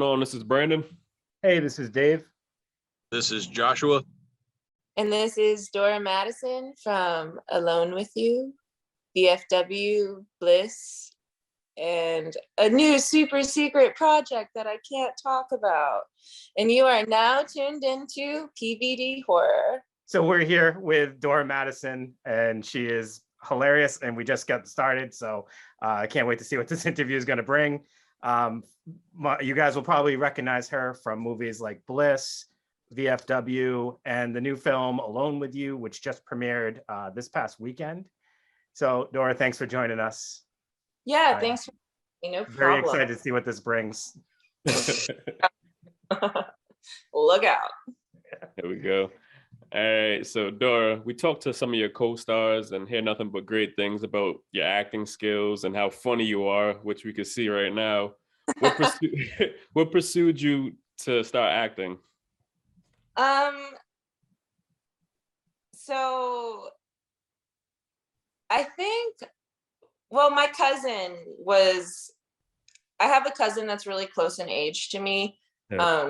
on? This is Brandon. Hey, this is Dave. This is Joshua. And this is Dora Madison from Alone With You, VFW, Bliss, and a new super secret project that I can't talk about. And you are now tuned into PVD Horror. So we're here with Dora Madison, and she is hilarious, and we just got started, so I can't wait to see what this interview is going to bring. You guys will probably recognize her from movies like Bliss, VFW, and the new film Alone With You, which just premiered this past weekend. So Dora, thanks for joining us. Yeah, thanks for no problem. Very excited to see what this brings. Look out. Here we go. All right, so Dora, we talked to some of your co-stars and hear nothing but great things about your acting skills and how funny you are, which we can see right now. What pursued you to start acting? So I think, well, my cousin was, I have a cousin that's really close in age to me. Yeah.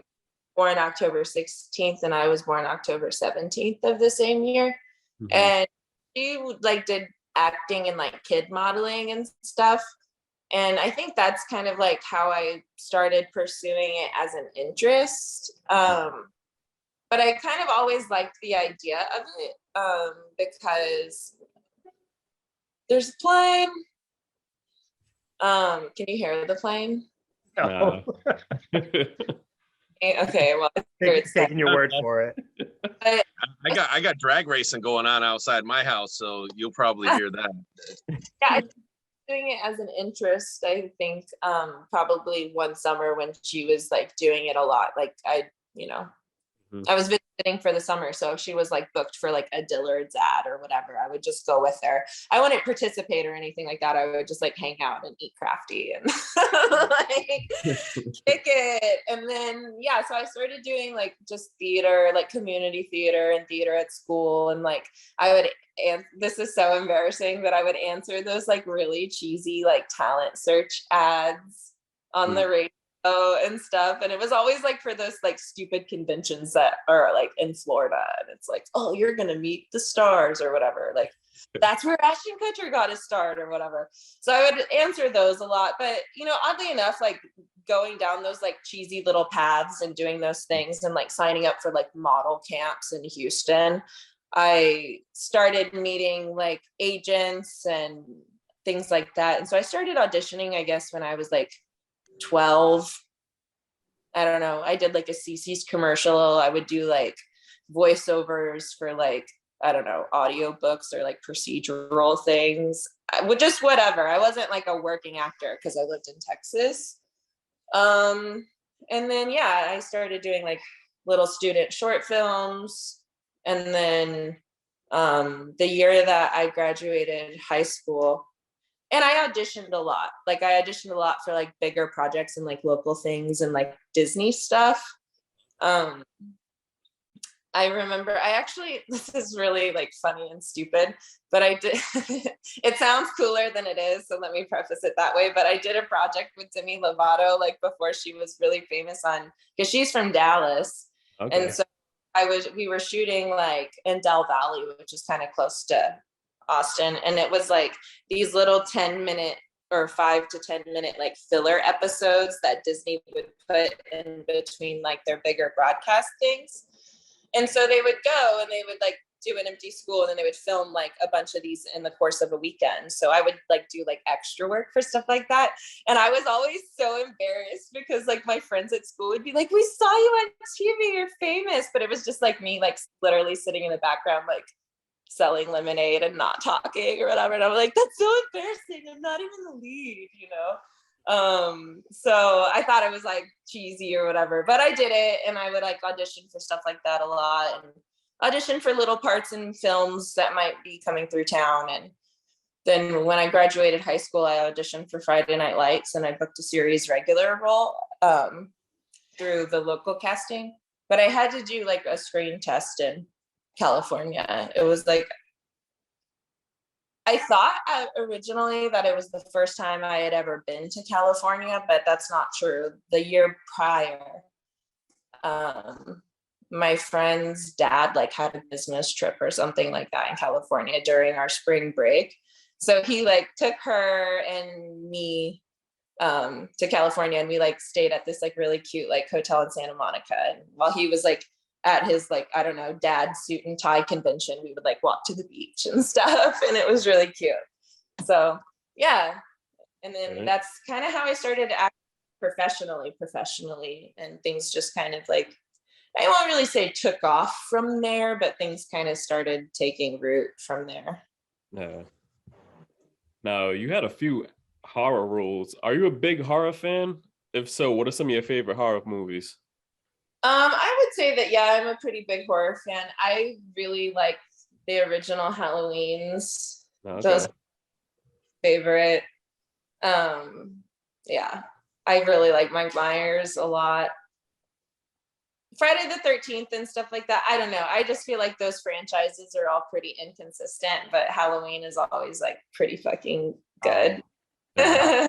Born October 16th, and I was born October 17th of the same year. Mm-hmm. And she like did acting and like kid modeling and stuff. And I think that's kind of like how I started pursuing it as an interest. But I kind of always liked the idea of it because there's a plane. Can you hear the plane? No. Okay, well, taking your word for it. But I got drag racing going on outside my house, so you'll probably hear that. Yeah, I'm doing it as an interest. I think probably one summer when she was like doing it a lot, like I was visiting for the summer, so if she was like booked for like a Dillard's ad or whatever, I would just go with her. I wouldn't participate or anything like that. I would just like hang out and eat crafty and like kick it. And then so I started doing like just theater, like community theater and theater at school. And like I would, and this is so embarrassing, that I would answer those like really cheesy like talent search ads on the radio and stuff, and it was always like for those like stupid conventions that are like in Florida, and it's like, oh, you're gonna meet the stars or whatever, like that's where Ashton Kutcher got his start or whatever. So I would answer those a lot, but oddly enough, like going down those like cheesy little paths and doing those things and like signing up for like model camps in Houston, I started meeting like agents and things like that. And so I started auditioning, I guess, when I was like 12. I don't know. I did like a CC's commercial. I would do like voiceovers for like, I don't know, audiobooks or like procedural things. I would just whatever. I wasn't like a working actor because I lived in Texas. And then I started doing like little student short films. And then the year that I graduated high school, and I auditioned a lot. Like I auditioned a lot for like bigger projects and like local things and like Disney stuff. I remember this is really like funny and stupid, but I did, it sounds cooler than it is, so let me preface it that way. But I did a project with Demi Lovato like before she was really famous because she's from Dallas. Okay. And so we were shooting like in Del Valley, which is kind of close to Austin, and it was like these little 10-minute or 5 to 10-minute like filler episodes that Disney would put in between like their bigger broadcast things. And so they would go and they would like do an empty school, and then they would film like a bunch of these in the course of a weekend. So I would like do like extra work for stuff like that. And I was always so embarrassed because like my friends at school would be like, we saw you on TV, you're famous. But it was just like me like literally sitting in the background like selling lemonade and not talking or whatever. And I'm like, that's so embarrassing. I'm not even the lead, So I thought it was like cheesy or whatever, but I did it. And I would like audition for stuff like that a lot, and audition for little parts in films that might be coming through town. And then when I graduated high school, I auditioned for Friday Night Lights, and I booked a series regular role through the local casting. But I had to do like a screen test in California. It was like I thought originally that it was the first time I had ever been to California, but that's not true. The year prior, my friend's dad like had a business trip or something like that in California during our spring break. So he like took her and me to California, and we like stayed at this like really cute like hotel in Santa Monica. And while he was like at his like, I don't know, dad suit and tie convention, we would like walk to the beach and stuff, and it was really cute. So yeah, and then that's kind of how I started acting professionally, and things just kind of like, I won't really say took off from there, but things kind of started taking root from there. Yeah. Now, you had a few horror roles. Are you a big horror fan? If so, what are some of your favorite horror movies? I would say that, yeah, I'm a pretty big horror fan. I really like the original Halloweens. Okay. Those are my favorite. Yeah, I really like Mike Myers a lot. Friday the 13th and stuff like that. I don't know. I just feel like those franchises are all pretty inconsistent, but Halloween is always like pretty fucking good.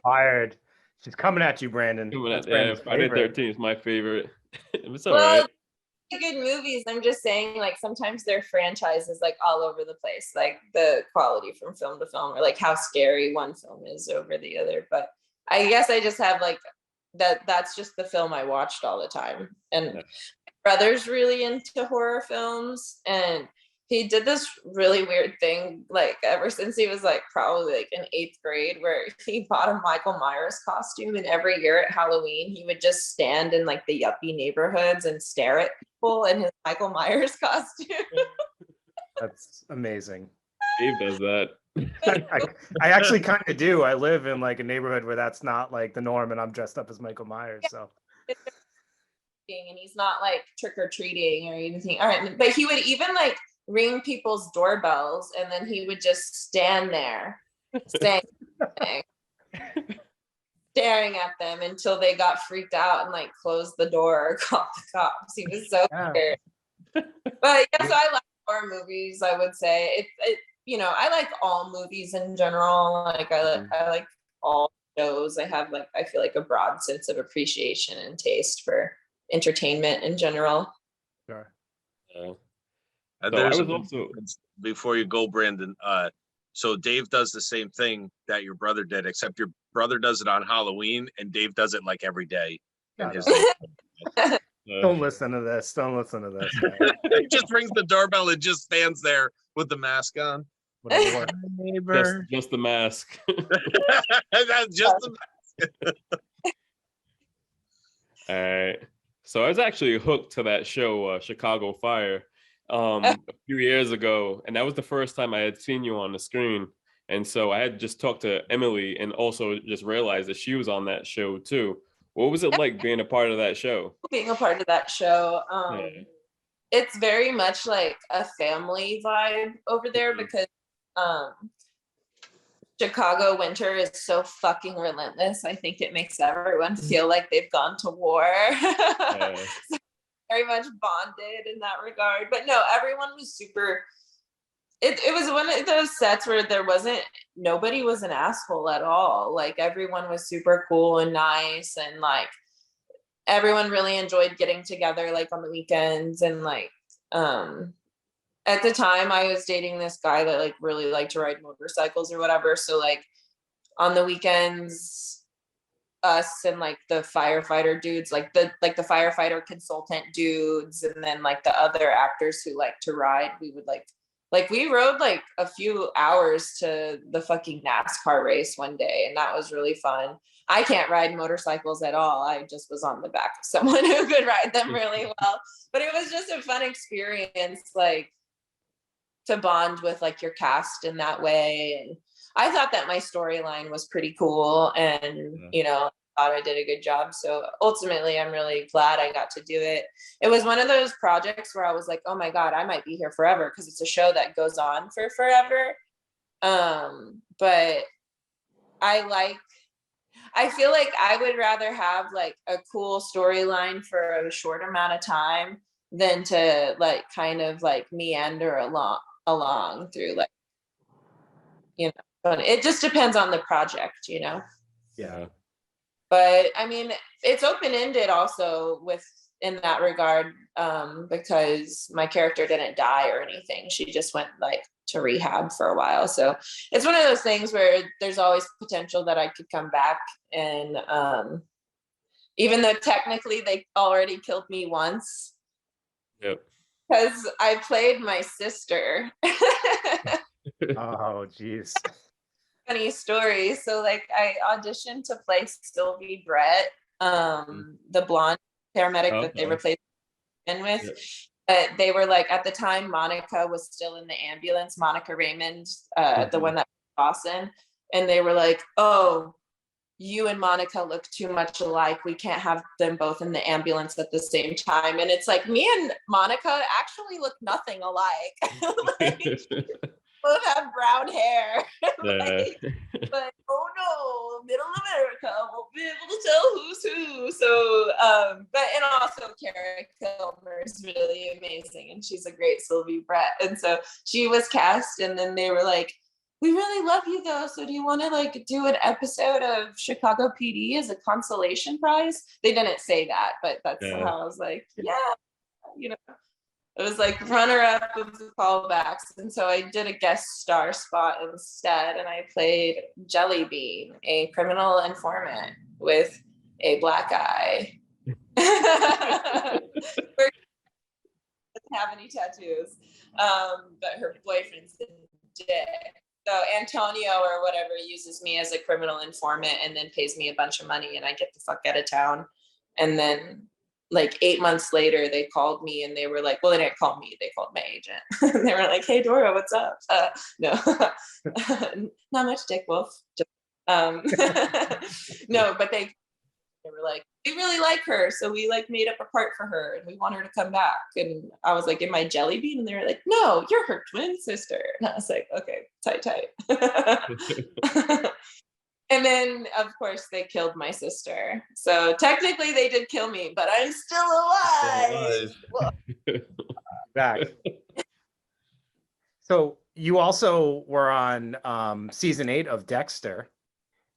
Fired. She's coming at you, Brandon. Friday the 13th is my favorite. It's all well, right. Good movies. I'm just saying, like, sometimes their franchises like all over the place, like the quality from film to film, or like how scary one film is over the other. But I guess I just have like that's just the film I watched all the time. And my brother's really into horror films, and he did this really weird thing, like ever since he was like probably like in 8th grade, where he bought a Michael Myers costume, and every year at Halloween he would just stand in like the yuppie neighborhoods and stare at people in his Michael Myers costume. That's amazing. Dave does that. I actually kind of do. I live in like a neighborhood where that's not like the norm, and I'm dressed up as Michael Myers. So, and he's not like trick or treating or anything. All right, but he would even like ring people's doorbells, and then he would just stand there saying staring at them until they got freaked out and like closed the door or called the cops. He was so scared. But yeah, so I like horror movies. I would say it you know, I like all movies in general. Like I like all shows. I have like, I feel like a broad sense of appreciation and taste for entertainment in general. Sure. There's also, before you go, Brandon, so Dave does the same thing that your brother did, except your brother does it on Halloween and Dave does it like every day. Don't listen to this. Don't listen to this. He just rings the doorbell and just stands there with the mask on. Just the mask. That's just the mask. All right. So I was actually hooked to that show, Chicago Fire, a few years ago, and that was the first time I had seen you on the screen. And so I had just talked to Emily and also just realized that she was on that show too. What was it like being a part of that show? Being a part of that show, it's very much like a family vibe over there because Chicago winter is so fucking relentless. I think it makes everyone feel like they've gone to war. So very much bonded in that regard. But no, everyone was super. It was one of those sets where nobody was an asshole at all. Like everyone was super cool and nice, and like everyone really enjoyed getting together like on the weekends. And like at the time I was dating this guy that like really liked to ride motorcycles or whatever. So like on the weekends, us and like the firefighter dudes, like the firefighter consultant dudes, and then like the other actors who like to ride, we would like we rode like a few hours to the fucking NASCAR race one day, and that was really fun. I can't ride motorcycles at all. I just was on the back of someone who could ride them really well. But it was just a fun experience, like to bond with like your cast in that way. And I thought that my storyline was pretty cool, and you know, thought I did a good job. So ultimately I'm really glad I got to do it. It was one of those projects where I was like, oh my God, I might be here forever, because it's a show that goes on for forever. But I feel like I would rather have like a cool storyline for a short amount of time than to like kind of like meander along through like, you know, but it just depends on the project, you know. Yeah. But I mean, it's open-ended also with in that regard, because my character didn't die or anything. She just went like to rehab for a while. So it's one of those things where there's always potential that I could come back. And even though technically they already killed me once. Yep. Because I played my sister. Oh, geez. Funny story. So like I auditioned to play Sylvie Brett, the blonde paramedic that they replaced with. Yep. But they were like, at the time, Monica was still in the ambulance, Monica Raymond, the one that was Dawson. And they were like, oh, you and Monica look too much alike. We can't have them both in the ambulance at the same time. And it's like, me and Monica actually look nothing alike. Like, both have brown hair. But oh no, middle America won't be able to tell who's who. So, but and also Kara Kilmer is really amazing, and she's a great Sylvie Brett. And so she was cast, and then they were like, "We really love you though. So do you want to like do an episode of Chicago PD as a consolation prize?" They didn't say that, but that's how I was like, yeah, you know. It was like runner-up of the callbacks. And so I did a guest star spot instead. And I played Jelly Bean, a criminal informant with a black eye. Doesn't have any tattoos. But her boyfriend's a dick. So Antonio or whatever uses me as a criminal informant and then pays me a bunch of money and I get the fuck out of town. And then like 8 months later, they called me and they were like, well, they didn't call me. They called my agent. They were like, hey, Dora, what's up? No, not much, Dick Wolf. No, but they were like, we really like her. So we like made up a part for her and we want her to come back. And I was like, am I Jelly Bean? And they were like, no, you're her twin sister. And I was like, okay, tight. And then, of course, they killed my sister. So technically, they did kill me, but I'm still alive. Back. So you also were on season 8 of Dexter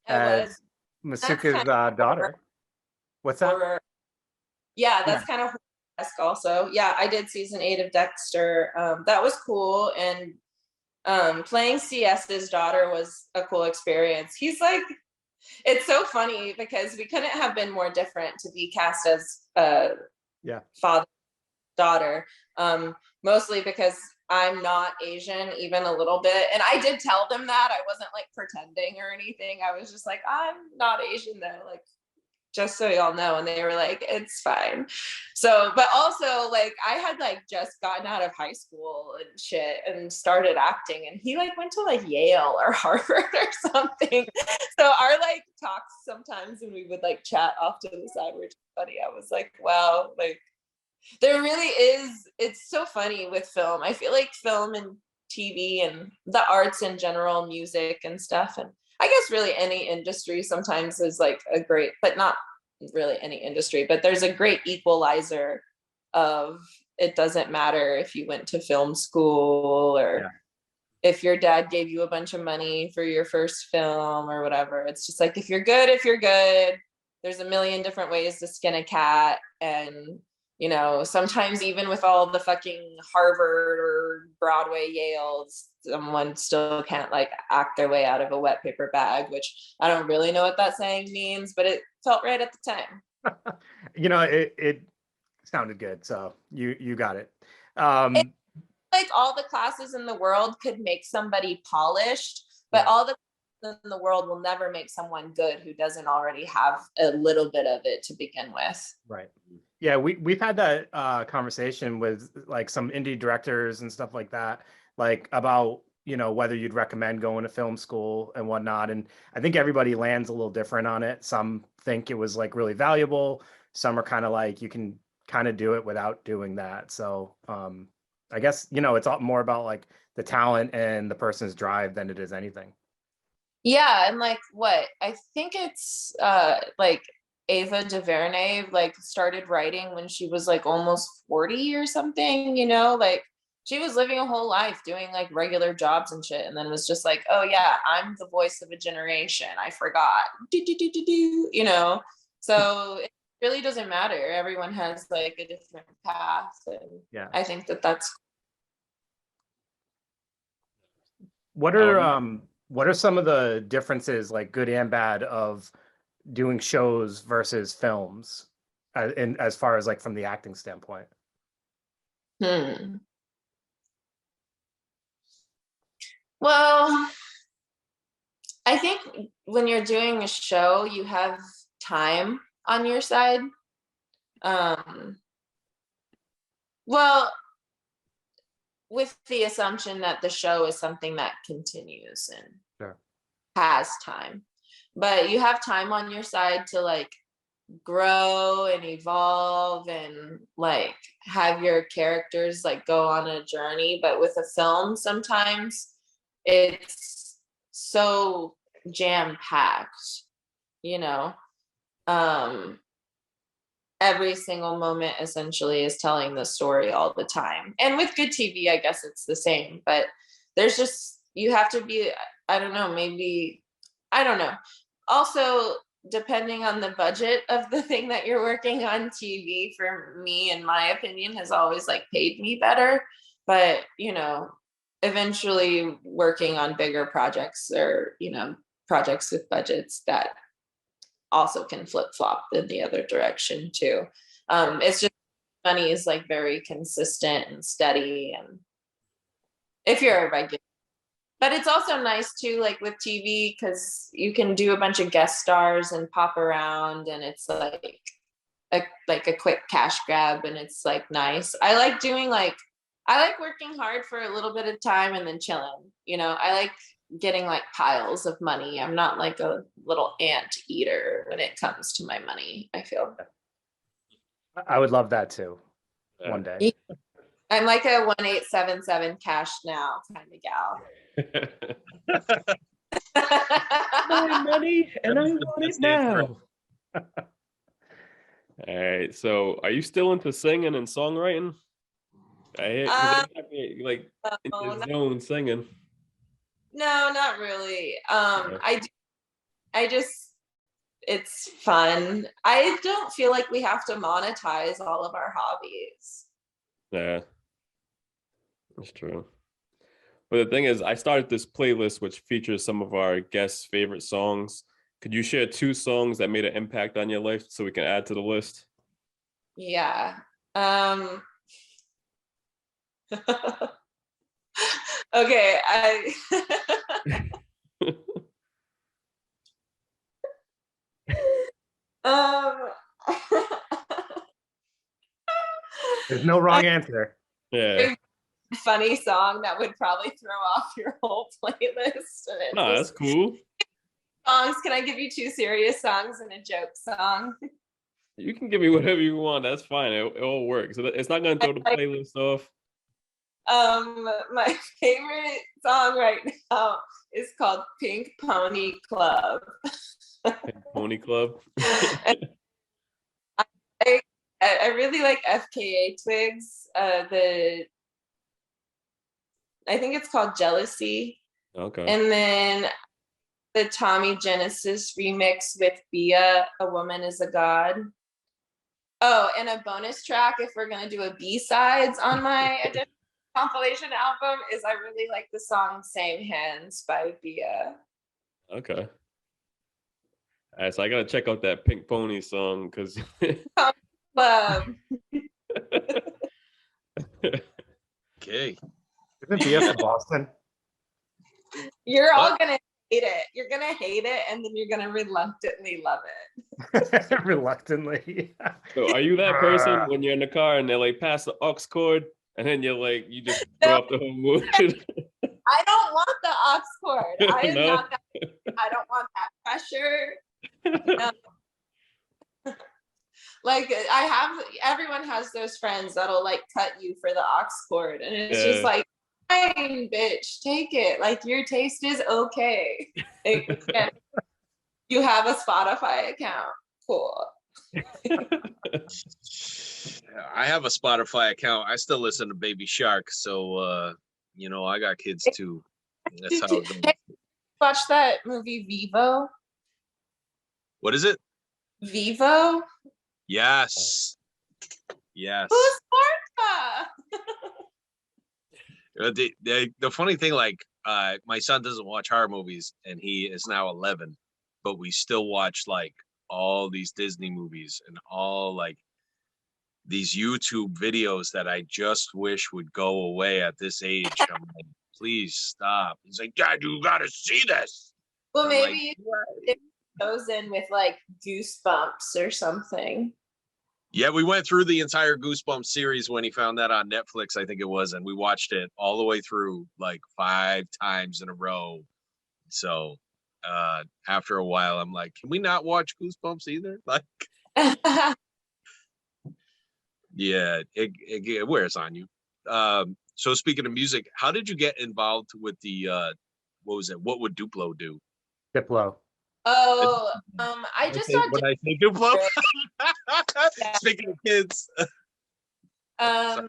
as Masuka's daughter. What's that? Horror. Yeah, that's kind of horror-esque also. Yeah, I did season 8 of Dexter. That was cool. And playing CS's daughter was a cool experience. He's like, it's so funny because we couldn't have been more different to be cast as father daughter, mostly because I'm not Asian even a little bit. And I did tell them that. I wasn't like pretending or anything. I was just like, I'm not Asian though, like just so y'all know. And they were like, it's fine. So, but also like I had like just gotten out of high school and shit and started acting, and he like went to like Yale or Harvard or something. So our like talks sometimes when we would like chat off to the side were just funny. I was like, wow, like there really is, it's so funny with film. I feel like film and TV and the arts in general, music and stuff, and I guess really any industry sometimes is like a great, but not really any industry, but there's a great equalizer of it doesn't matter if you went to film school or if your dad gave you a bunch of money for your first film or whatever. It's just like, if you're good, there's a million different ways to skin a cat. And you know, sometimes even with all the fucking Harvard or Broadway Yales, someone still can't like act their way out of a wet paper bag, which I don't really know what that saying means, but it felt right at the time. You know, it sounded good. So you got it. Like all the classes in the world could make somebody polished, but all the classes in the world will never make someone good who doesn't already have a little bit of it to begin with. Right. Yeah, we've had that conversation with like some indie directors and stuff like that, like about, you know, whether you'd recommend going to film school and whatnot. And I think everybody lands a little different on it. Some think it was like really valuable. Some are kind of like, you can kind of do it without doing that. So I guess, you know, it's more about like the talent and the person's drive than it is anything. Yeah. And like what I think it's like Ava DuVernay like started writing when she was like almost 40 or something, you know, like she was living a whole life doing like regular jobs and shit, and then was just like, oh yeah, I'm the voice of a generation, I forgot. You know, so it really doesn't matter. Everyone has like a different path, and Yeah. I think that that's What are some of the differences, like good and bad, of doing shows versus films, and as far as like from the acting standpoint? Well, I think when you're doing a show, you have time on your side. Well, with the assumption that the show is something that continues and Sure. has time, but you have time on your side to like grow and evolve and like have your characters like go on a journey. But with a film, sometimes it's so jam-packed, you know. Every single moment essentially is telling the story all the time. And with good TV, I guess it's the same, but there's just, you have to be, I don't know, maybe, I don't know. Also, depending on the budget of the thing that you're working on, TV, for me, in my opinion, has always like paid me better. But, you know, eventually working on bigger projects, or, you know, projects with budgets, that also can flip-flop in the other direction too. It's just money is like very consistent and steady, and if you're a regular. But it's also nice too, like with TV, because you can do a bunch of guest stars and pop around, and it's like a quick cash grab, and it's like nice. I like working hard for a little bit of time and then chilling. You know, I like getting like piles of money. I'm not like a little ant eater when it comes to my money, I feel. I would love that too, one day. I'm like a 1877 cash now kind of gal. My money, and I want it now. All right, so are you still into singing and songwriting? I like in the zone singing. No, not really. I just, it's fun. I don't feel like we have to monetize all of our hobbies. Yeah, that's true. But the thing is, I started this playlist which features some of our guests' favorite songs. Could you share 2 songs that made an impact on your life so we can add to the list? Yeah. Okay, There's no wrong answer. Yeah. Funny song that would probably throw off your whole playlist. No, that's cool. Songs. Can I give you 2 serious songs and a joke song? You can give me whatever you want. That's fine. It all works. So it's not going to throw the playlist off. My favorite song right now is called Pink Pony Club. Pink Pony Club. I really like FKA Twigs. I think it's called Jealousy. Okay. And then the Tommy Genesis remix with Bia, A Woman is a God. Oh, and a bonus track, if we're going to do a B-sides on my compilation album, is I really like the song Same Hands by Bia. Okay. All right, so I got to check out that Pink Pony song because... Club. Okay. Isn't Bia from Boston? You're all going to hate it. You're going to hate it, and then you're going to reluctantly love it. Reluctantly. So are you that person when you're in the car and they're like, pass the aux cord, and then you're like, you just throw off the whole mood? I don't want the aux cord. I am No? not that. I don't want that pressure. No. Like everyone has those friends that'll like cut you for the aux cord, and it's just like, fine, bitch, take it. Like, your taste is okay. You have a Spotify account. Cool. I have a Spotify account. I still listen to Baby Shark, so you know, I got kids too. That's how it goes. Hey, watch that movie Vivo. What is it? Vivo. Yes. Yes. Who's Martha? The funny thing, like, my son doesn't watch horror movies, and he is now 11, but we still watch like all these Disney movies and all like these YouTube videos that I just wish would go away at this age. I'm like, please stop. He's like, Dad, you gotta see this. Well, I'm maybe like, you dip those in with like Goosebumps or something. yeah, we went through the entire Goosebumps series when he found that on Netflix, I think it was, and we watched it all the way through like 5 times in a row. So after a while, I'm like, can we not watch Goosebumps either? Like, yeah, it wears on you. So speaking of music, how did you get involved with the what was it? What would Duplo do? Diplo. Oh, I just when I say Duplo. Speaking of kids. I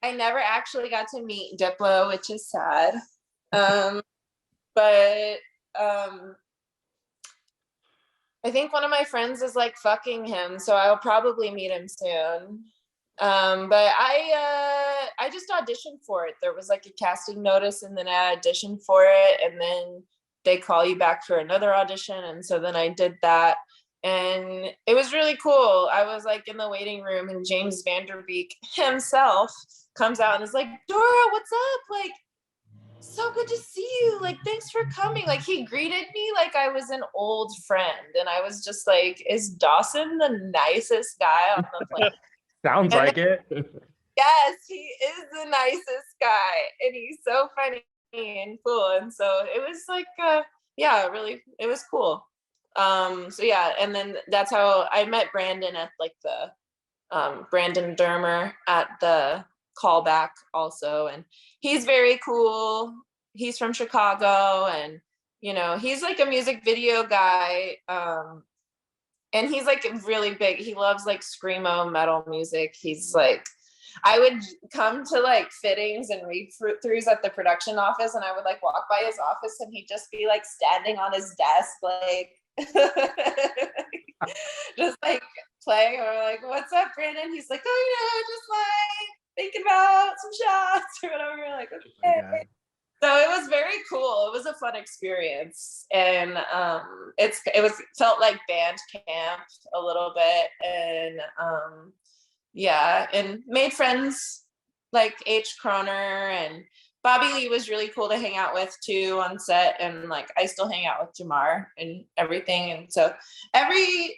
never actually got to meet Diplo, which is sad. But I think one of my friends is like fucking him, so I'll probably meet him soon. But I just auditioned for it. There was like a casting notice, and then I auditioned for it, and then they call you back for another audition, and so then I did that, and it was really cool. I was like in the waiting room, and James Vanderbeek himself comes out and is like, Dora, what's up? Like, so good to see you. Like, thanks for coming. Like, he greeted me like I was an old friend, and I was just like, is Dawson the nicest guy on the planet? Sounds like it. Yes, he is the nicest guy, and he's so funny and cool. And so it was like, yeah, really, it was cool. So yeah, and then that's how I met Brandon at like the Brandon Dermer at the callback also, and he's very cool. He's from Chicago, and you know, he's like a music video guy. And he's like really big. He loves like screamo metal music. He's like, I would come to like fittings and read throughs at the production office, and I would like walk by his office, and he'd just be like standing on his desk, like just like playing, or like, what's up, Brandon? He's like, oh, you know, just like thinking about some shots or whatever. We're like, okay. Oh, so it was very cool. It was a fun experience, and it felt like band camp a little bit, and yeah, and made friends like H. Croner, and Bobby Lee was really cool to hang out with too on set, and like I still hang out with Jamar and everything, and so every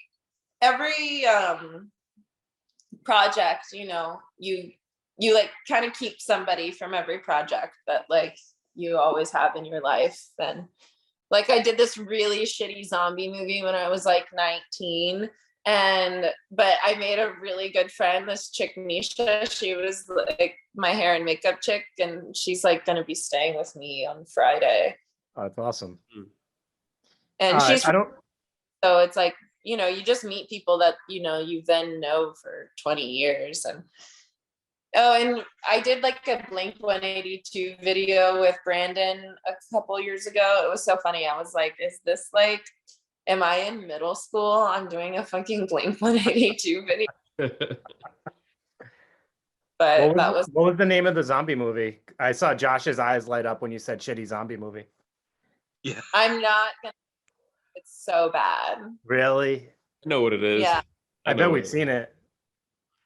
project, you know, you like kind of keep somebody from every project that like you always have in your life. And like I did this really shitty zombie movie when I was like 19, but I made a really good friend, this chick Nisha. She was like my hair and makeup chick, and she's like gonna be staying with me on Friday. Oh, that's awesome. And she's so it's like, you know, you just meet people that, you know, you then know for 20 years. And and I did like a Blink 182 video with Brandon a couple years ago. It was so funny. I was like, is this like, am I in middle school? I'm doing a fucking Blink 182 video. But what was the name of the zombie movie? I saw Josh's eyes light up when you said shitty zombie movie. Yeah. I'm not gonna, it's so bad. Really? I know what it is. Yeah. I bet we've seen it.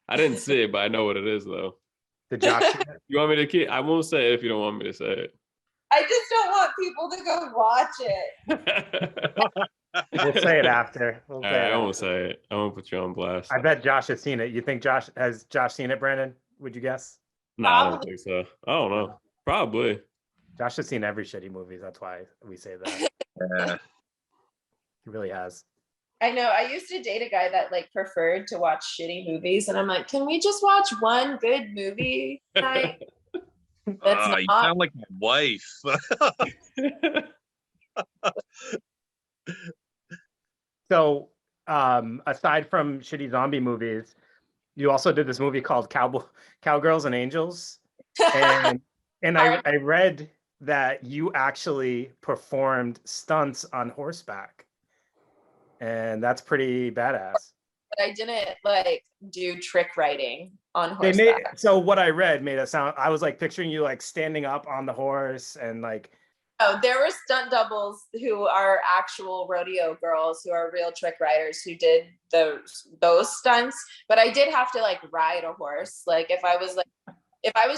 I didn't see it, but I know what it is though. Did Josh see it? You want me to keep? I won't say it if you don't want me to say it. I just don't want people to go watch it. We'll say it after. I won't say it. I won't put you on blast. I bet Josh has seen it. You think Josh seen it, Brandon? Would you guess? No, I don't think so. I don't know. Probably. Josh has seen every shitty movie. That's why we say that. Yeah. He really has. I know. I used to date a guy that like preferred to watch shitty movies, and I'm like, can we just watch one good movie tonight? That's You sound like my wife. So aside from shitty zombie movies, you also did this movie called Cowgirls and Angels, and I read that you actually performed stunts on horseback, and that's pretty badass. But I didn't like do trick riding on They made horseback. so what I read made it sound. I was like picturing you like standing up on the horse and like. Oh, there were stunt doubles who are actual rodeo girls who are real trick riders who did those stunts. But I did have to like ride a horse. Like if I was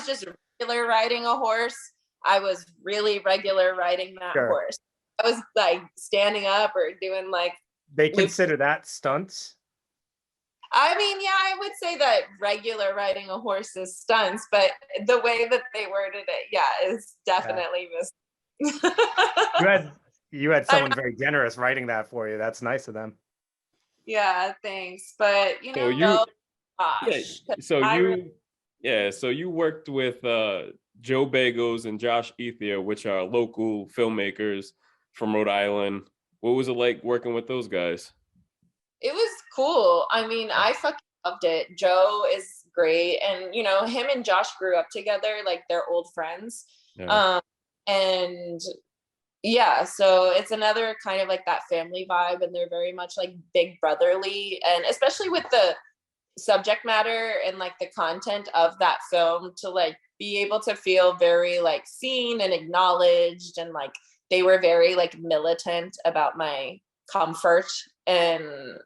just regular riding a horse, I was really regular riding that horse. I was like standing up or doing like. They consider that stunts. I mean, yeah, I would say that regular riding a horse is stunts, but the way that they worded it, yeah, is definitely you had someone very generous writing that for you. That's nice of them. Yeah, thanks. But so so you worked with Joe Bagos and Josh Ethia, which are local filmmakers from Rhode Island. What was it like working with those guys? It was cool. I mean, I fucking loved it. Joe is great, and him and Josh grew up together, like they're old friends. Yeah. And yeah, so it's another kind of like that family vibe, and they're very much like big brotherly, and especially with the subject matter and like the content of that film, to like be able to feel very like seen and acknowledged, and like they were very like militant about my comfort and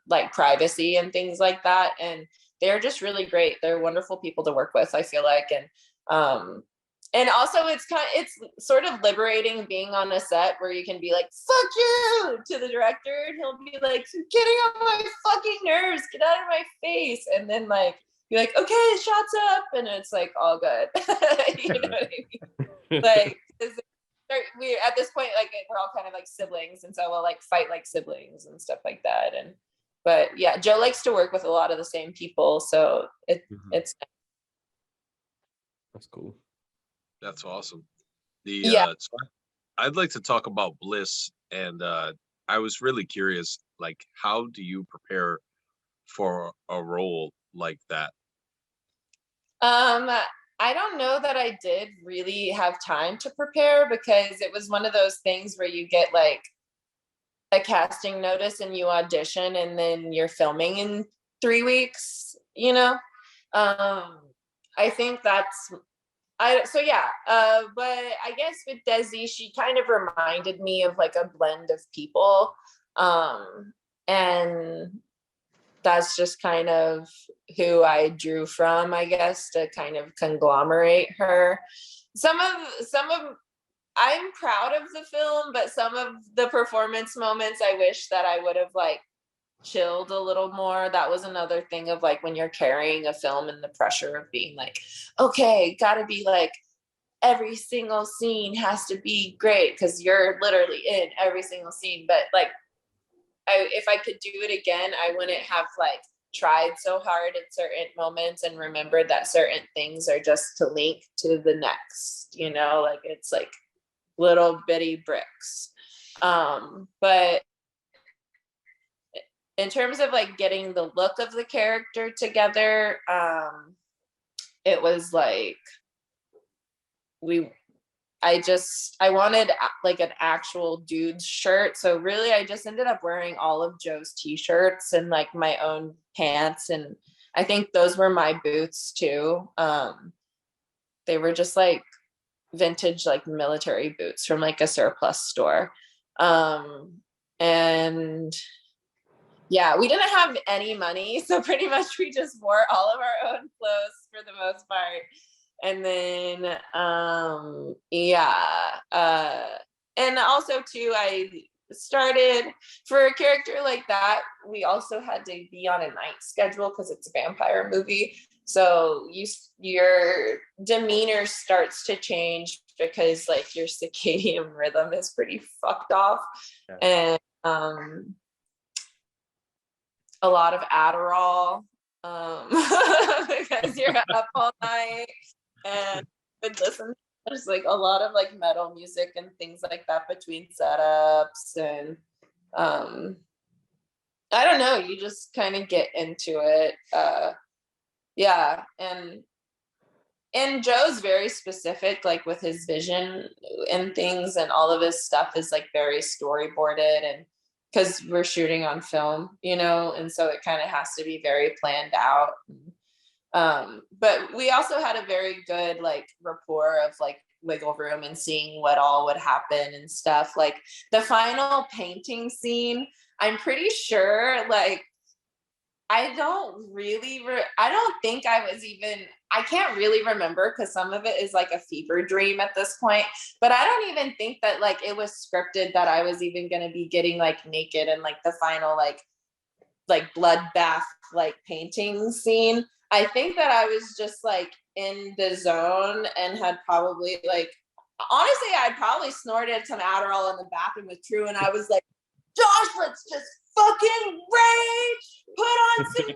like privacy and things like that, and they're just really great. They're wonderful people to work with, I feel like. And also it's sort of liberating being on a set where you can be like, fuck you to the director, and he'll be like, you're getting on my fucking nerves, get out of my face, and then like you're like, okay, shots up, and it's like all good. You know what I mean? Like we at this point, like we're all kind of like siblings, and so we'll like fight like siblings and stuff like that. But yeah, Joe likes to work with a lot of the same people, so it's that's cool. That's awesome. So I'd like to talk about Bliss, and I was really curious, like, how do you prepare for a role like that? I don't know that I did really have time to prepare, because it was one of those things where you get like a casting notice and you audition, and then you're filming in 3 weeks, I think that's but I guess with Desi, she kind of reminded me of like a blend of people. And that's just kind of who I drew from, I guess, to kind of conglomerate her. Some of I'm proud of the film, but some of the performance moments I wish that I would have like chilled a little more. That was another thing of like when you're carrying a film and the pressure of being like, okay, gotta be like every single scene has to be great because you're literally in every single scene. But like if I could do it again, I wouldn't have like tried so hard at certain moments and remembered that certain things are just to link to the next, like it's like little bitty bricks. But in terms of like getting the look of the character together, it was like I wanted like an actual dude's shirt. So really I just ended up wearing all of Joe's t-shirts and like my own pants. And I think those were my boots too. They were just like vintage, like military boots from like a surplus store. And yeah, we didn't have any money. So pretty much we just wore all of our own clothes for the most part. And then, and also too, I started for a character like that. We also had to be on a night schedule because it's a vampire movie. So your demeanor starts to change because like your circadian rhythm is pretty fucked off. Yeah. And a lot of Adderall because you're up all night. And would listen. There's like a lot of like metal music and things like that between setups, and I don't know, you just kind of get into it. Yeah, and Joe's very specific, like with his vision and things, and all of his stuff is like very storyboarded, and because we're shooting on film, you know, and so it kind of has to be very planned out. But we also had a very good like rapport of like wiggle room and seeing what all would happen and stuff. Like the final painting scene, I'm pretty sure like I don't think I can't really remember because some of it is like a fever dream at this point, but I don't even think that like it was scripted that I was even going to be getting like naked and like the final like bloodbath like painting scene. I think that I was just like in the zone and had probably like, honestly, I probably snorted some Adderall in the bathroom with True, and I was like, Josh, let's just fucking rage, put on some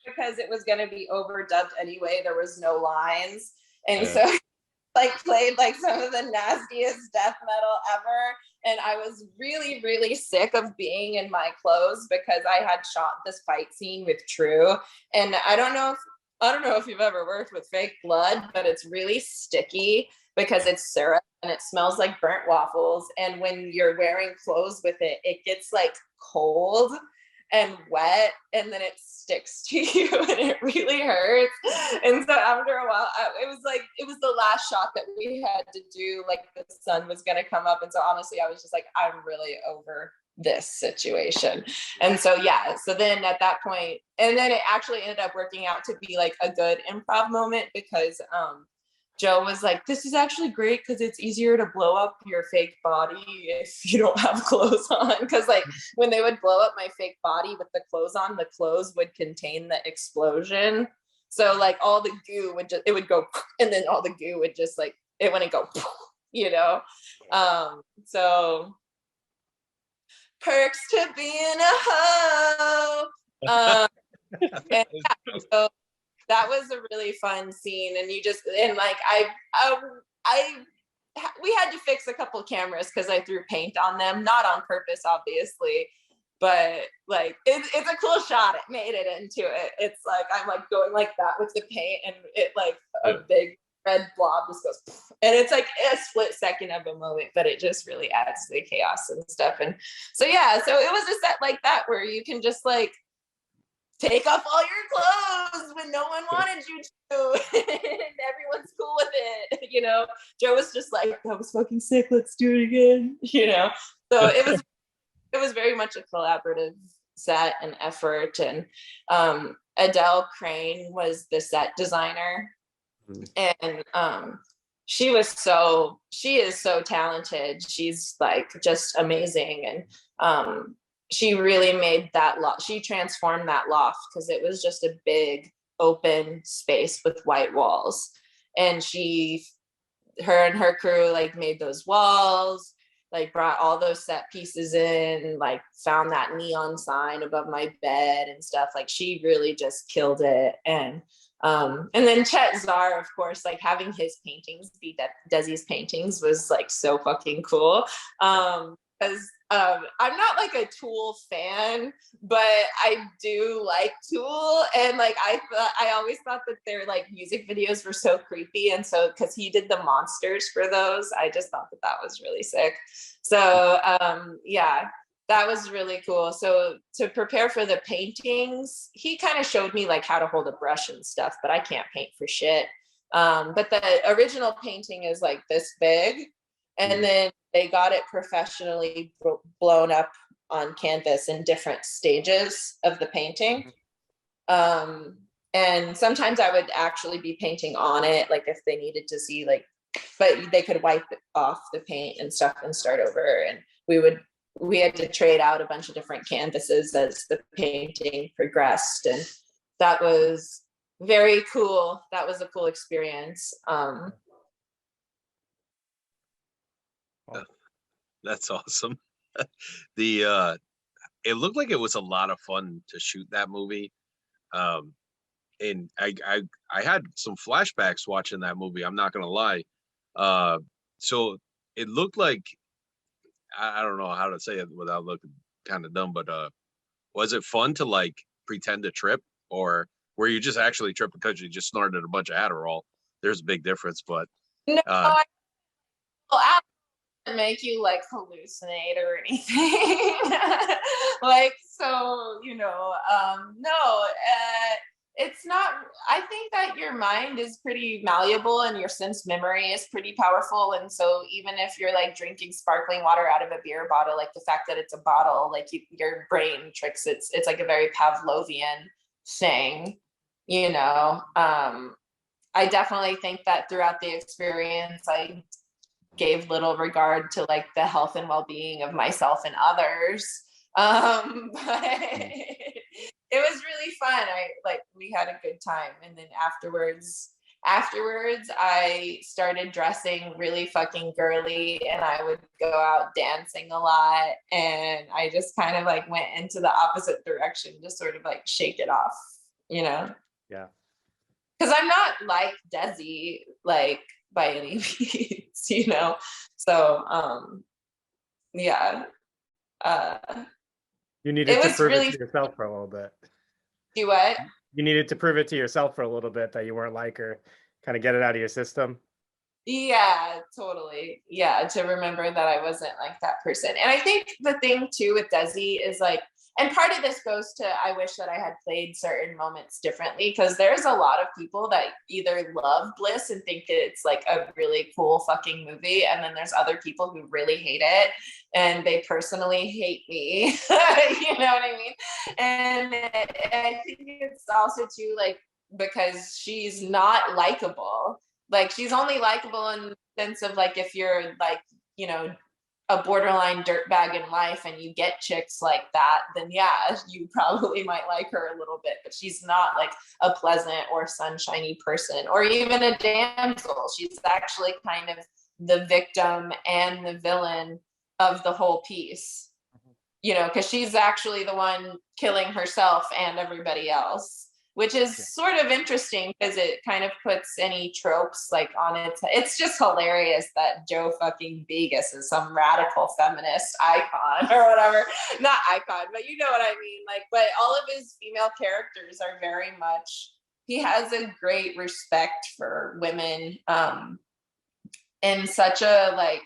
because it was going to be overdubbed anyway. There was no lines. And so like played like some of the nastiest death metal ever. And I was really, really sick of being in my clothes because I had shot this fight scene with True. And I don't know if you've ever worked with fake blood, but it's really sticky because it's syrup and it smells like burnt waffles. And when you're wearing clothes with it, it gets like cold and wet, and then it sticks to you and it really hurts. And so after a while, it was the last shot that we had to do, like the sun was going to come up. And so honestly, I was just like, I'm really over this situation. And so yeah, so then at that point, and then it actually ended up working out to be like a good improv moment because Joe was like, this is actually great because it's easier to blow up your fake body if you don't have clothes on. Because like when they would blow up my fake body with the clothes on, the clothes would contain the explosion. So like all the goo it would go, and then all the goo would just like, it wouldn't go, you know? So perks to being a hoe. And yeah, so that was a really fun scene, and we had to fix a couple cameras because I threw paint on them, not on purpose, obviously, but like it's a cool shot. It made it into it. It's like I'm like going like that with the paint, and it like a big red blob just goes, and it's like a split second of a moment, but it just really adds to the chaos and stuff. And so yeah, so it was a set like that where you can just like take off all your clothes when no one wanted you to, and everyone's cool with it. You know, Joe was just like, I was fucking sick, let's do it again. You know, so it was very much a collaborative set and effort. And Adele Crane was the set designer, and she is so talented. She's like just amazing, and she really made that loft. She transformed that loft because it was just a big open space with white walls. And her and her crew like made those walls, like brought all those set pieces in, like found that neon sign above my bed and stuff. Like she really just killed it. And then Chet Zar, of course, like having his paintings be Desi's paintings was like so fucking cool. Because I'm not like a Tool fan, but I do like Tool, and like I always thought that their like music videos were so creepy, and so because he did the monsters for those, I just thought that was really sick. So yeah, that was really cool. So to prepare for the paintings, he kind of showed me like how to hold a brush and stuff, but I can't paint for shit. But the original painting is like this big, and then they got it professionally blown up on canvas in different stages of the painting. And sometimes I would actually be painting on it, like if they needed to see like, but they could wipe off the paint and stuff and start over. And we had to trade out a bunch of different canvases as the painting progressed. And that was very cool. That was a cool experience. That's awesome. It looked like it was a lot of fun to shoot that movie. And I had some flashbacks watching that movie, I'm not gonna lie. So it looked like, I don't know how to say it without looking kind of dumb, but Was it fun to like pretend to trip, or were you just actually tripping because you just snorted a bunch of Adderall? There's a big difference, but No, I didn't make you like hallucinate or anything. Like, so, no, it's not. I think that your mind is pretty malleable and your sense memory is pretty powerful. And so even if you're like drinking sparkling water out of a beer bottle, like the fact that it's a bottle, like your brain tricks, it's like a very Pavlovian thing, I definitely think that throughout the experience, I gave little regard to like the health and well-being of myself and others. But it was really fun. We had a good time. And then afterwards, I started dressing really fucking girly and I would go out dancing a lot. And I just kind of like went into the opposite direction to sort of like shake it off, Yeah. Because I'm not like Desi, like by any means, So, yeah. You needed to prove it to yourself for a little bit. Do what? You needed to prove it to yourself for a little bit that you weren't like her, kind of get it out of your system. Yeah, totally. Yeah, to remember that I wasn't like that person. And I think the thing too with Desi is like, and part of this goes to, I wish that I had played certain moments differently, because there's a lot of people that either love Bliss and think that it's like a really cool fucking movie, and then there's other people who really hate it and they personally hate me. You know what I mean? And I think it's also too like, because she's not likable. Like, she's only likable in the sense of like, if you're like, a borderline dirtbag in life and you get chicks like that, then yeah, you probably might like her a little bit, but she's not like a pleasant or sunshiny person or even a damsel. She's actually kind of the victim and the villain of the whole piece, because she's actually the one killing herself and everybody else, which is sort of interesting because it kind of puts any tropes like on it's just hilarious that Joe fucking Vegas is some radical feminist icon or whatever. Not icon, but you know what I mean. Like, but all of his female characters are very much, he has a great respect for women in such a like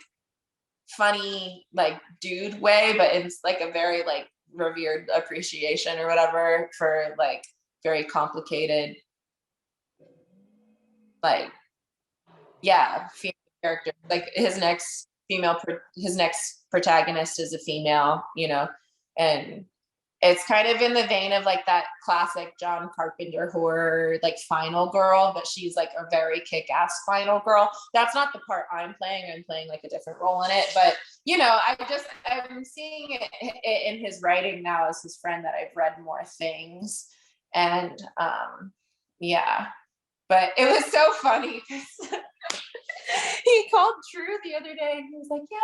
funny like dude way, but it's like a very like revered appreciation or whatever for like very complicated, like, yeah, female character. Like his next protagonist is a female, and it's kind of in the vein of like that classic John Carpenter horror, like Final Girl, but she's like a very kick-ass Final Girl. That's not the part I'm playing. I'm playing like a different role in it, but I'm seeing it in his writing now as his friend that I've read more things. And yeah, but it was so funny because he called Drew the other day and he was like, yeah,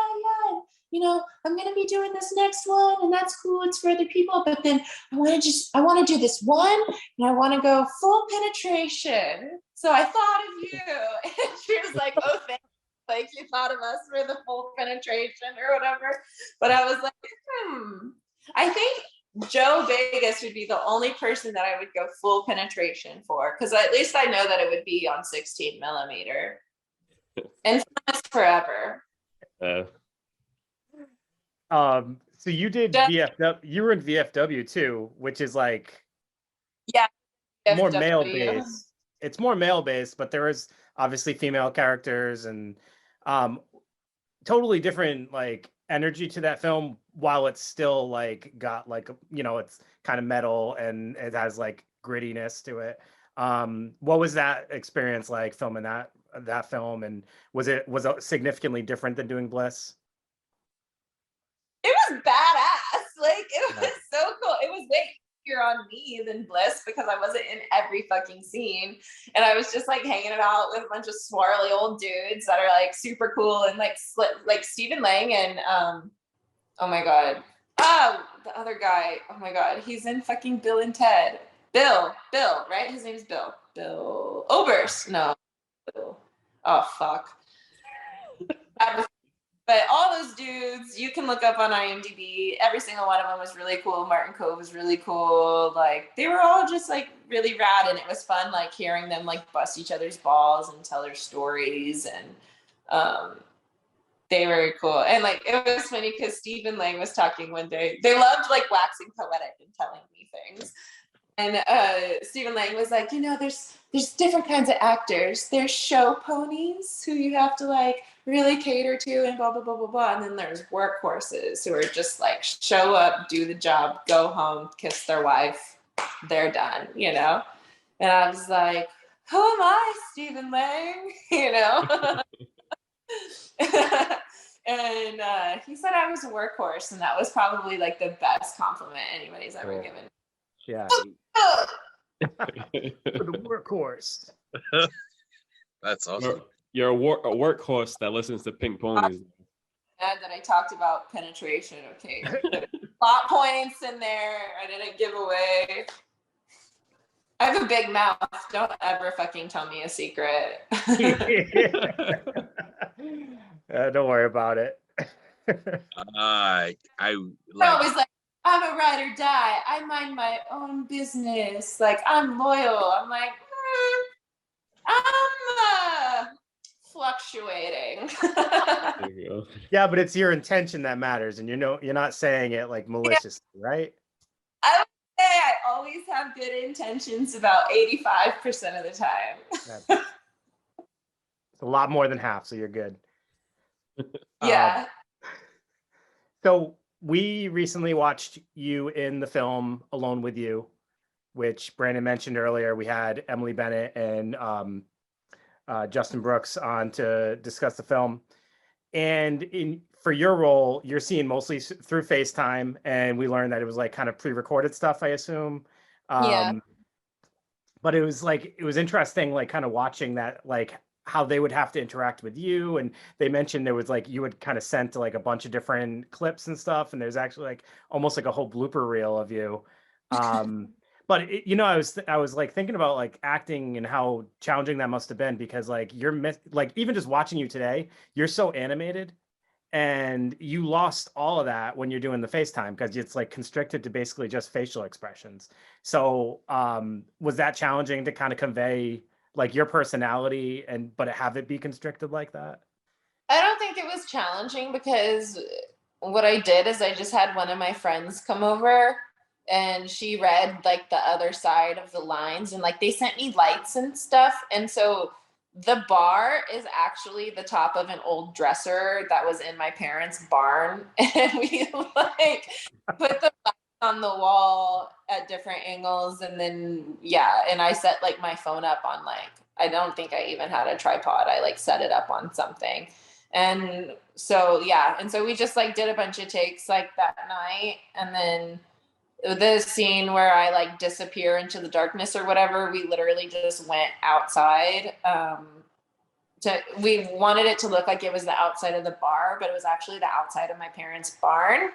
I'm gonna be doing this next one and that's cool, it's for other people, but then I want to do this one and I want to go full penetration, so I thought of you. And she was like, oh, thanks, like you thought of us for the full penetration or whatever. But I was like, I think Joe Vegas would be the only person that I would go full penetration for, because at least I know that it would be on 16 millimeter. And forever. So you did VFW. You were in VFW too, which is like more male based. It's more male based, but there is obviously female characters and totally different like energy to that film, while it's still like got like it's kind of metal and it has like grittiness to it. What was that experience like filming that film, and was it significantly different than doing Bliss? It was badass. Like, it was so cool. It was way easier on me than Bliss because I wasn't in every fucking scene, and I was just like hanging out with a bunch of swirly old dudes that are like super cool, and like Stephen Lang and oh my god, the other guy, oh my god, he's in fucking Bill and Ted. Bill, right? His name's Bill Oberst. No, Bill. Oh fuck. But all those dudes, you can look up on IMDb. Every single one of them was really cool. Martin Cove was really cool. Like they were all just like really rad, and it was fun like hearing them like bust each other's balls and tell their stories, and they were cool. And like it was funny because Stephen Lang was talking one day. They loved like waxing poetic and telling me things. And Stephen Lang was like, there's different kinds of actors. There's show ponies who you have to like really cater to and blah, blah, blah, blah, blah. And then there's workhorses who are just like show up, do the job, go home, kiss their wife, they're done, And I was like, who am I, Stephen Lang? And he said I was a workhorse, and that was probably like the best compliment anybody's ever given. Yeah. For the workhorse. That's awesome. You're a workhorse that listens to Pink Ponies. That I talked about penetration. Okay. Plot points in there. I didn't give away. I have a big mouth. Don't ever fucking tell me a secret. Don't worry about it. I always like, I'm a ride or die. I mind my own business. Like, I'm loyal. I'm like, I'm fluctuating. There you go. Yeah, but it's your intention that matters, and you're not saying it like maliciously, right? I would say I always have good intentions about 85% of the time. It's a lot more than half, so you're good. Yeah. So we recently watched you in the film Alone with You, which Brandon mentioned earlier. We had Emily Bennett and Justin Brooks on to discuss the film. And for your role, you're seeing mostly through FaceTime, and we learned that it was like kind of pre-recorded stuff, I assume. Yeah. But it was interesting, like kind of watching that, like how they would have to interact with you. And they mentioned there was like, you would kind of sent like a bunch of different clips and stuff. And there's actually like almost like a whole blooper reel of you. But I was like thinking about like acting and how challenging that must have been, because like like even just watching you today, you're so animated, and you lost all of that when you're doing the FaceTime because it's like constricted to basically just facial expressions. So was that challenging to kind of convey like your personality but have it be constricted like that? I don't think it was challenging, because what I did is I just had one of my friends come over, and she read like the other side of the lines, and like they sent me lights and stuff. And so the bar is actually the top of an old dresser that was in my parents' barn. And we like put the lights on the wall at different angles. And then, and I set like my phone up on like, I don't think I even had a tripod. I like set it up on something. And so, and so we just like did a bunch of takes like that night. And then the scene where I like disappear into the darkness or whatever, we literally just went outside. We wanted it to look like it was the outside of the bar, but it was actually the outside of my parents' barn.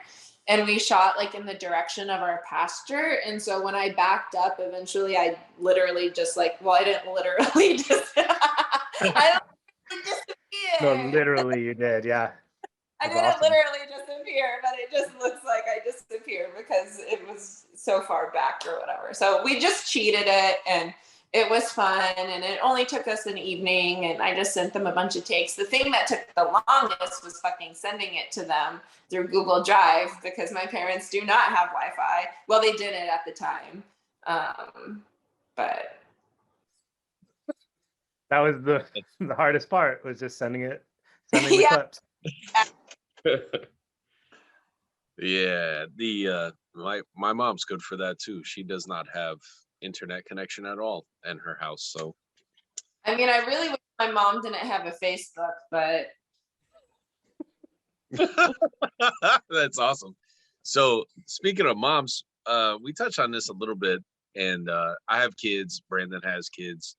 And we shot like in the direction of our pasture. And so when I backed up, eventually I literally just like, I didn't literally just, I don't disappear. No, literally you did. Yeah. I didn't literally disappear, but it just looks like I disappeared because it was so far back or whatever. So we just cheated it, and it was fun, and it only took us an evening, and I just sent them a bunch of takes. The thing that took the longest was fucking sending it to them through Google Drive, because my parents do not have Wi-Fi. Well, they didn't at the time. But that was the hardest part, was just sending the clips. Yeah, my mom's good for that too. She does not have internet connection at all in her house. So I mean, I really wish my mom didn't have a Facebook, but that's awesome. So speaking of moms, we touched on this a little bit, and I have kids. Brandon has kids.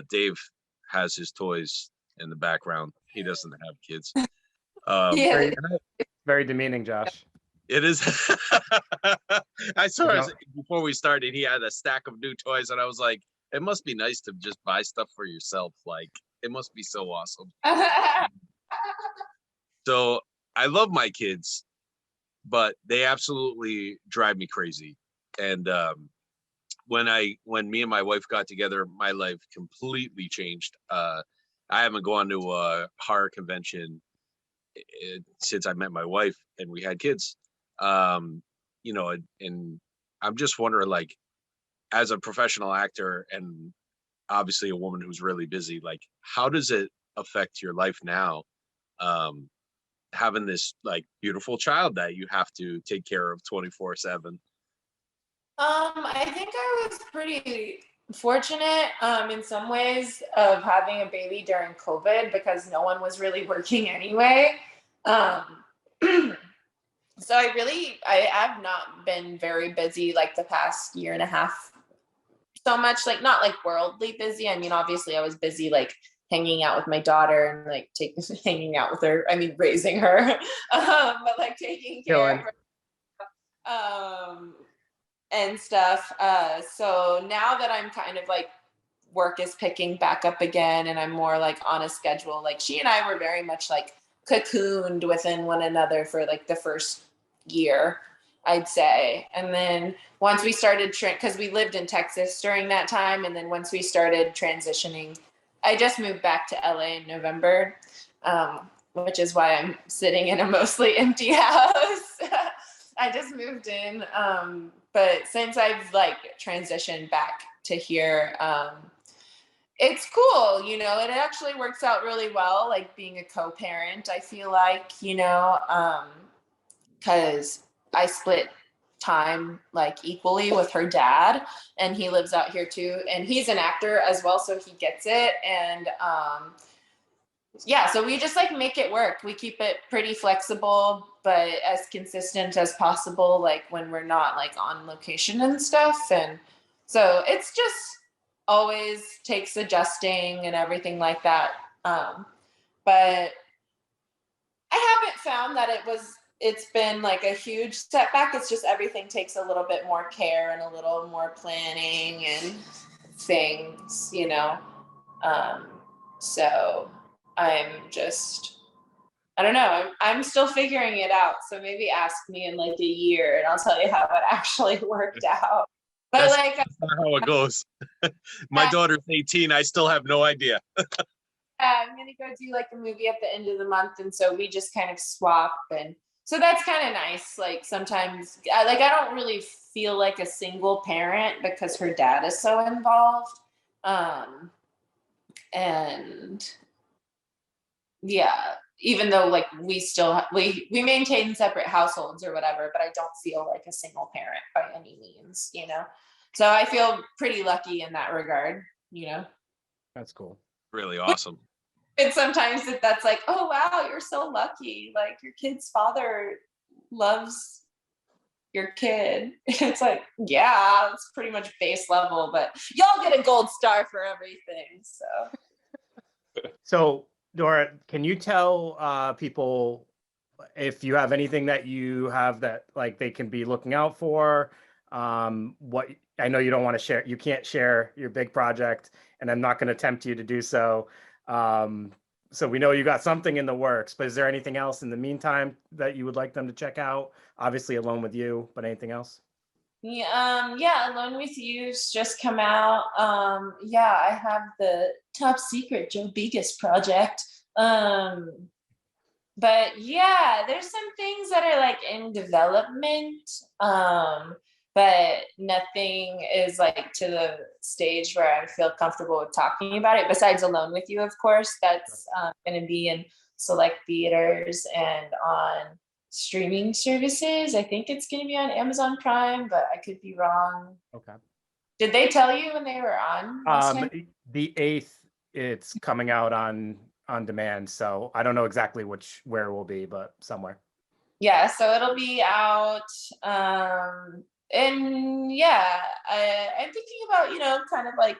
Dave has his toys in the background. He doesn't have kids. Very demeaning, Josh. It is. I saw before we started, he had a stack of new toys, and I was like, it must be nice to just buy stuff for yourself. Like, it must be so awesome. So I love my kids, but they absolutely drive me crazy. And when me and my wife got together, my life completely changed. I haven't gone to a horror convention since I met my wife and we had kids. You know, and I'm just wondering, like, as a professional actor and obviously a woman who's really busy, like, how does it affect your life now? Having this like beautiful child that you have to take care of 24/7. I think I was pretty fortunate in some ways of having a baby during COVID because no one was really working anyway. So I have not been very busy like the past year and a half so much, like not like worldly busy. I mean, obviously I was busy like hanging out with my daughter and like hanging out with her. I mean, raising her, but like taking care of her. And stuff. So now that I'm kind of like work is picking back up again and I'm more like on a schedule, like she and I were very much like cocooned within one another for like the first year, I'd say. And then once we started, because we lived in Texas during that time, and then once we started transitioning, I just moved back to LA in November, which is why I'm sitting in a mostly empty house. I just moved in. But since I've like transitioned back to here, it's cool, you know, it actually works out really well, like being a co-parent, I feel like, you know, because I split time like equally with her dad, and he lives out here too, and he's an actor as well, so he gets it. And yeah, so we just like make it work. We keep it pretty flexible, but as consistent as possible, like when we're not like on location and stuff. And so it's just always takes adjusting and everything like that. But I haven't found that it's been like a huge setback. It's just everything takes a little bit more care and a little more planning and things, you know. So I don't know. I'm still figuring it out. So maybe ask me in like a year and I'll tell you how it actually worked out. But that's not how it goes. My daughter's 18. I still have no idea. I'm going to go do like a movie at the end of the month. And so we just kind of swap. And so that's kind of nice. Like sometimes I don't really feel like a single parent because her dad is so involved. And yeah, even though like we still we maintain separate households or whatever, but I don't feel like a single parent by any means, you know. So I feel pretty lucky in that regard, you know. That's cool. Really awesome. And sometimes that's like, oh wow, you're so lucky. Like your kid's father loves your kid. It's like, yeah, it's pretty much base level, but y'all get a gold star for everything. So Dora, can you tell people if you have anything that you have that like they can be looking out for? What I know you don't want to share, you can't share your big project, and I'm not going to tempt you to do so. So we know you got something in the works, but is there anything else in the meantime that you would like them to check out? Obviously Alone with You, but anything else? Yeah, Alone with You's just come out. Yeah, I have the Top Secret Joe Begas project. But yeah, there's some things that are like in development. But nothing is like to the stage where I feel comfortable with talking about it. Besides Alone with You, of course, that's going to be in select theaters and on streaming services. I think it's going to be on Amazon Prime, but I could be wrong. Okay. Did they tell you when they were on? The 8th, it's coming out on demand. So I don't know exactly where it will be, but somewhere. Yeah, so it'll be out. And yeah, I'm thinking about, you know, kind of like,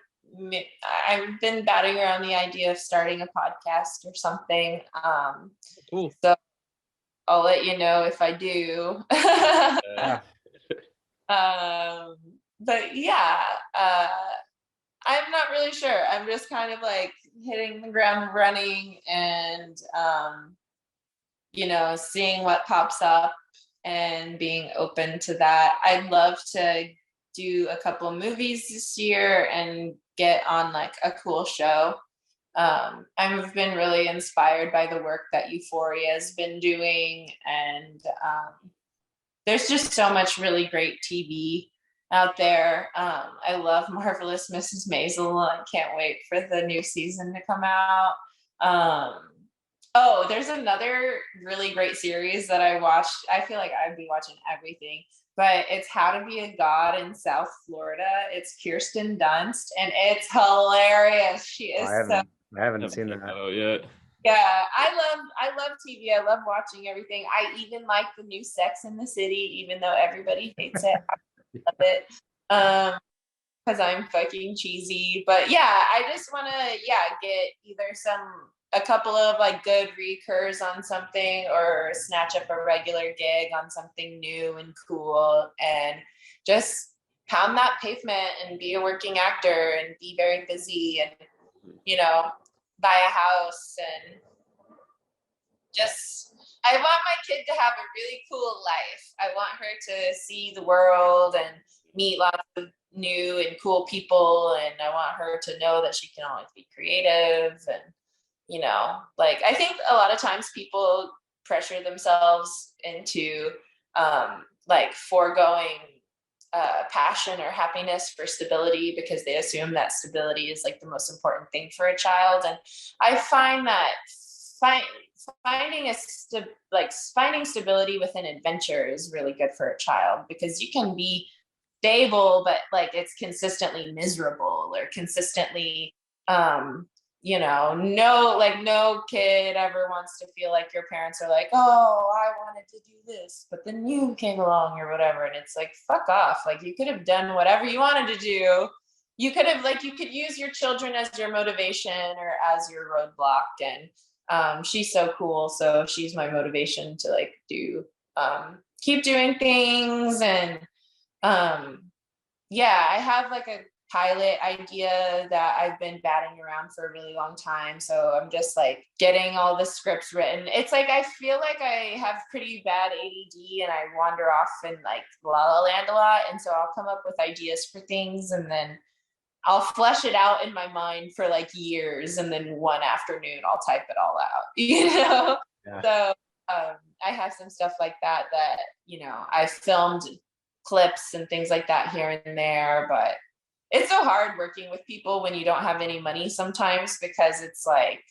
I've been batting around the idea of starting a podcast or something. So I'll let you know if I do. But yeah, I'm not really sure. I'm just kind of like hitting the ground running and seeing what pops up and being open to that. I'd love to do a couple of movies this year and get on like a cool show. I've been really inspired by the work that Euphoria has been doing, and there's just so much really great TV out there. I love Marvelous Mrs. Maisel. I can't wait for the new season to come out. There's another really great series that I watched. I feel like I'd be watching everything, but it's How to Be a God in South Florida. It's Kirsten Dunst, and it's hilarious. She is I haven't seen that. Oh, yeah. Yeah, I love TV. I love watching everything. I even like the new Sex in the City, even though everybody hates it. I love it. Because I'm fucking cheesy. But yeah, I just want to get either a couple of like good recurs on something, or snatch up a regular gig on something new and cool, and just pound that pavement and be a working actor and be very busy and buy a house, and just I want my kid to have a really cool life. I want her to see the world and meet lots of new and cool people, and I want her to know that she can always be creative. And I think a lot of times people pressure themselves into foregoing passion or happiness for stability, because they assume that stability is like the most important thing for a child. And I find that finding stability within adventure is really good for a child, because you can be stable, but like it's consistently miserable or consistently no kid ever wants to feel like your parents are like, oh, I wanted to do this, but then you came along or whatever. And it's like, fuck off. Like, you could have done whatever you wanted to do. You could use your children as your motivation or as your roadblock. And she's so cool. So she's my motivation to like keep doing things. And I have like a pilot idea that I've been batting around for a really long time. So I'm just like getting all the scripts written. It's like I feel like I have pretty bad ADD and I wander off in like La La Land a lot. And so I'll come up with ideas for things and then I'll flesh it out in my mind for like years. And then one afternoon I'll type it all out, Yeah. So I have some stuff like that, I filmed clips and things like that here and there, but it's so hard working with people when you don't have any money sometimes, because it's like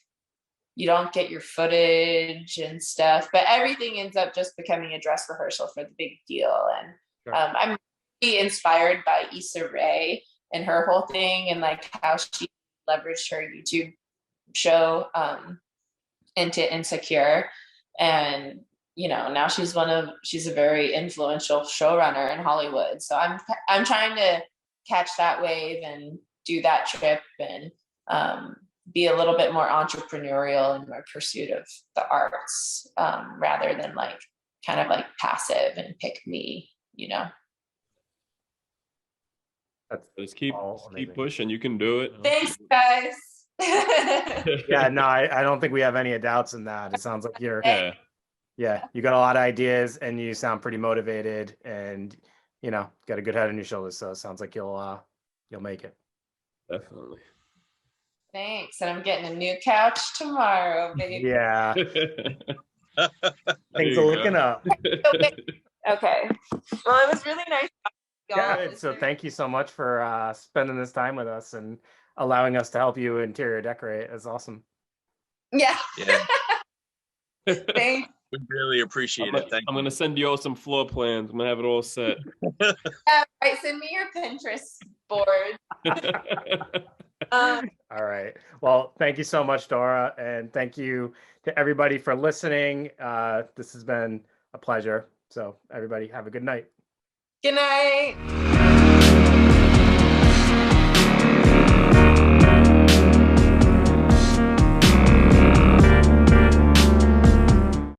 you don't get your footage and stuff, but everything ends up just becoming a dress rehearsal for the big deal. And I'm really inspired by Issa Rae and her whole thing, and like how she leveraged her YouTube show into Insecure. And now she's a very influential showrunner in Hollywood. So I'm trying to catch that wave and do that trip and be a little bit more entrepreneurial in my pursuit of the arts, rather than like kind of like passive and pick me. Just keep pushing. You can do it. Thanks, guys. Yeah, no, I don't think we have any doubts in that. It sounds like you're you got a lot of ideas and you sound pretty motivated and got a good head on your shoulders. So it sounds like you'll make it. Definitely. Thanks. And I'm getting a new couch tomorrow, baby. Yeah. Things are looking up. Okay. Well, it was really nice. Yeah, so thank you so much for spending this time with us and allowing us to help you interior decorate. It's awesome. Yeah. Thanks. We really appreciate it. I'm going to send you all some floor plans. I'm going to have it all set. Right, send me your Pinterest board. All right. Well, thank you so much, Dora. And thank you to everybody for listening. This has been a pleasure. So everybody have a good night. Good night.